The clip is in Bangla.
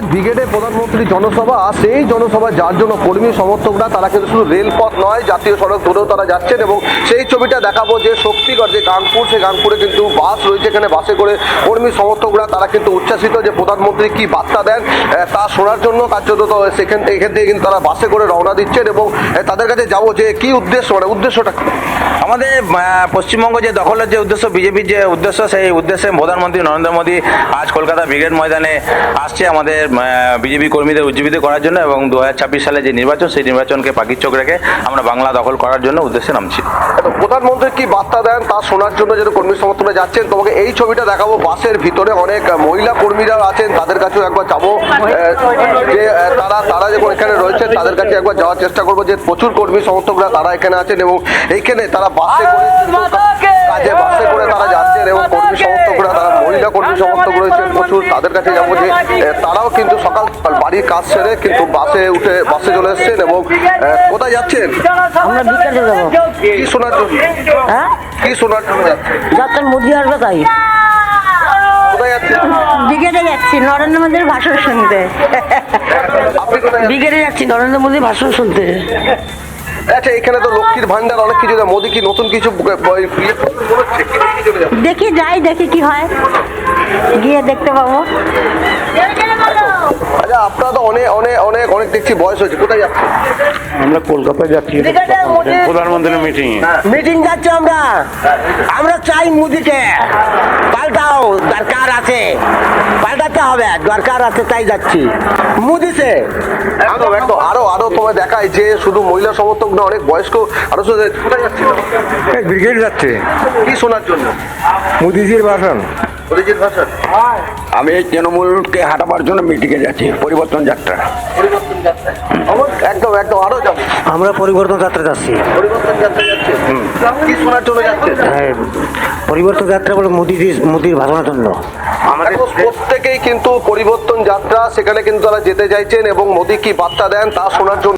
আজ ব্রিগেডে প্রধানমন্ত্রী জনসভা, সেই জনসভা যার জন্য কর্মী সমর্থকরা তারা কিন্তু শুধু রেলপথ নয় জাতীয় সড়ক ধরেও তারা যাচ্ছেন এবং সেই ছবিটা দেখাবো যে শক্তিগড় যে গাংপুর, সেই গাংপুরে কিন্তু বাস রয়েছে, এখানে বাসে করে কর্মী সমর্থকরা তারা কিন্তু উচ্ছ্বাসিত যে প্রধানমন্ত্রী কি বার্তা দেন তা শোনার জন্য কার্যত তো এখান থেকে কিন্তু তারা বাসে করে রওনা দিচ্ছেন এবং তাদের কাছে যাবো যে কি উদ্দেশ্য, মানে উদ্দেশ্যটা কি? আমাদের পশ্চিমবঙ্গ যে দখলের যে উদ্দেশ্য, বিজেপির যে উদ্দেশ্য, সেই উদ্দেশ্যে প্রধানমন্ত্রী নরেন্দ্র মোদী আজ কলকাতা ব্রিগেড ময়দানে আসছে আমাদের বিজেপি কর্মীদের উজ্জীবিত করার জন্য এবং 2026 সালে যে নির্বাচন, সেই নির্বাচনকে পাখির চোখ রেখে আমরা বাংলা দখল করার জন্য উদ্দেশ্যে নামছি। প্রধানমন্ত্রী কি বার্তা দেন তা শোনার জন্য যেটা কর্মী সমর্থকরা যাচ্ছেন, তোমাকে এই ছবিটা দেখাবো। বাসের ভিতরে অনেক মহিলা কর্মীরা আছেন, তাদের কাছেও একবার যাবো যে তারা যখন এখানে রয়েছেন তাদের কাছে একবার যাওয়ার চেষ্টা করবো যে প্রচুর কর্মী সমর্থকরা তারা এখানে আছেন এবং এইখানে তারা বাসে করে তারা যাচ্ছেন এবং কর্মী সমর্থকরা তারা মহিলা কর্মী সমর্থক রয়েছেন প্রচুর, তাদের কাছে যাবো যে তারাও কিন্তু সকাল বাড়ির কাজ সেরে কিন্তু বাসে চলে এসছেন এবং কোথায় যাচ্ছেন? আমরা বিকেলে যাবো। কি শোনার জন্য? হ্যাঁ, কি শোনার জন্য যাচ্ছেন? যাত্রার মোদি আসবে তাই কোথায় যাচ্ছেন? বিকেলে যাচ্ছি নরেন্দ্র মোদীর ভাষণ শুনতে। আপনি কোথায় যাচ্ছেন? বিকেলে যাচ্ছি নরেন্দ্র মোদীর ভাষণ শুনতে। আচ্ছা, এখানে তো লক্ষ্মীর ভান্ডার অনেক কিছু, মোদি কি নতুন কিছু দেখি যাই, দেখি কি হয়, গিয়ে দেখতে পাবো। আচ্ছা, আপনারা তো অনেক অনেক অনেক অনেক দেখছি বয়স হয়েছে, কোথায় যাচ্ছেন? আমরা কলকাতায় যাচ্ছি প্রধানমন্ত্রীর মিটিং মিটিং যাচ্ছি আমরা। আমরা চাই মোদিকে পাল্টাও, দরকার আছে, পাল্টাতে হবে, দরকার আছে, তাই যাচ্ছি মোদিতে। একদম একদম। আরো তোমায় দেখায় যে শুধু মহিলা সমর্থক না, অনেক বয়স্ক আরো কোথায় যাচ্ছে? ব্রিগেড যাচ্ছে কি শোনার জন্য? মোদিজির ভাষণ। মোদিজির ভাষণ। আমি এই তৃণমূলকে হাঁটাবার জন্য মিটিংয়ে যাচ্ছি, পরিবর্তন যাত্রা। একদম একদম। আরো যাবো। আমরা পরিবর্তন যাত্রা যাচ্ছি। পরিবর্তন যাত্রা যাচ্ছে। কি শোনার জন্য যাচ্ছে? পরিবর্তন যাত্রা বলে মোদির ভাষণের জন্য। আমাদের প্রত্যেকেই কিন্তু পরিবর্তন যাত্রা, সেখানে কিন্তু তারা যেতে চাইছেন এবং মোদি কি বার্তা দেন তা শোনার জন্য।